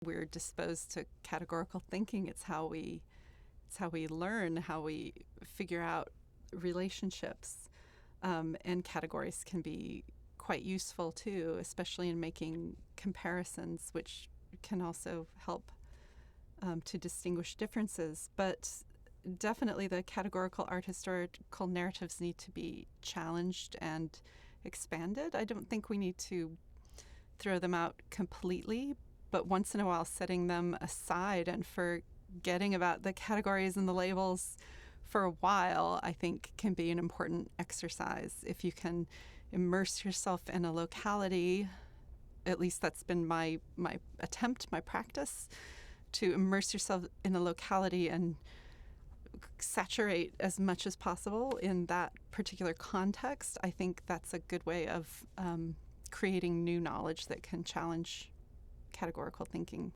we're disposed to categorical thinking. It's how we learn, how we figure out relationships. And categories can be quite useful too, especially in making comparisons, which can also help to distinguish differences. But definitely the categorical art historical narratives need to be challenged and expanded. I don't think we need to throw them out completely, but once in a while setting them aside and forgetting about the categories and the labels for a while, I think can be an important exercise. If you can immerse yourself in a locality, at least that's been my attempt, my practice, to immerse yourself in a locality and saturate as much as possible in that particular context, I think that's a good way of creating new knowledge that can challenge categorical thinking.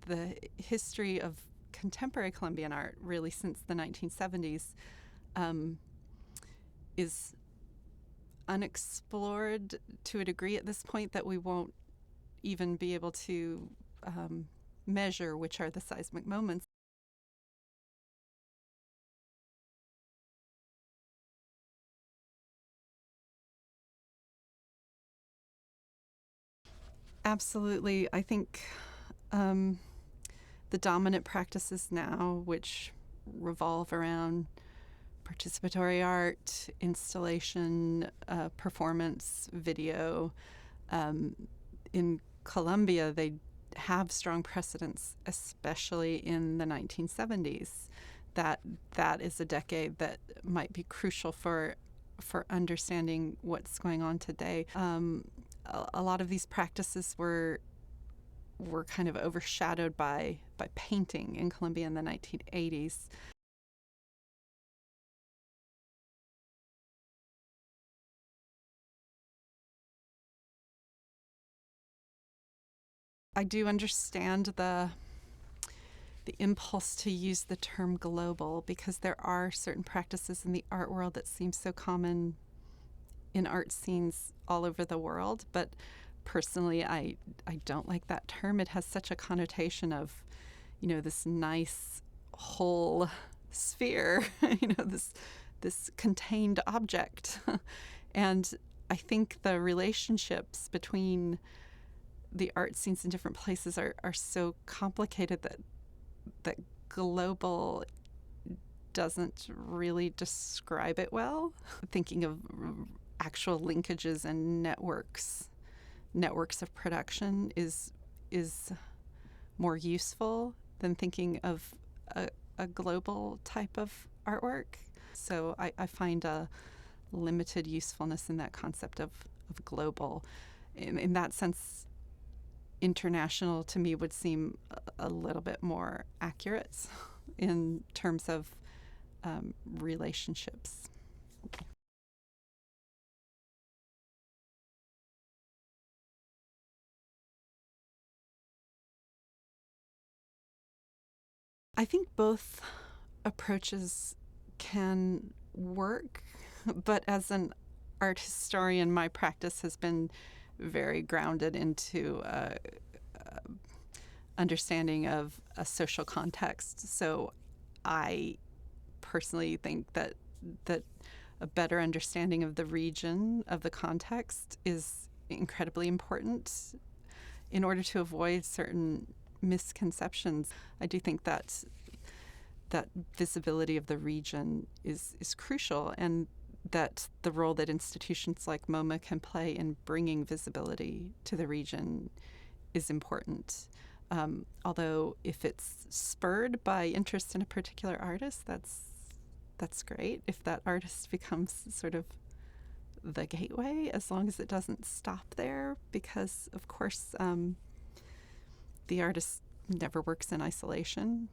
The history of contemporary Colombian art, really since the 1970s, is unexplored to a degree at this point that we won't even be able to measure which are the seismic moments. Absolutely. I think the dominant practices now, which revolve around participatory art, installation, performance, video. In Colombia, they have strong precedents, especially in the 1970s. That is a decade that might be crucial for understanding what's going on today. A lot of these practices were kind of overshadowed by painting in Colombia in the 1980s. I do understand the impulse to use the term global, because there are certain practices in the art world that seem so common in art scenes all over the world. But personally, I don't like that term. It has such a connotation of, this nice whole sphere, this contained object. And I think the relationships between the art scenes in different places are so complicated that global doesn't really describe it well. Thinking of actual linkages and networks of production is more useful than thinking of a global type of artwork. So I find a limited usefulness in that concept of global. In that sense, international to me would seem a little bit more accurate in terms of relationships. I think both approaches can work, but as an art historian, my practice has been very grounded into understanding of a social context. So I personally think that a better understanding of the region, of the context, is incredibly important in order to avoid certain misconceptions. I do think that visibility of the region is crucial, and that the role that institutions like MoMA can play in bringing visibility to the region is important. Although if it's spurred by interest in a particular artist, that's great. If that artist becomes sort of the gateway, as long as it doesn't stop there, because of course the artist never works in isolation.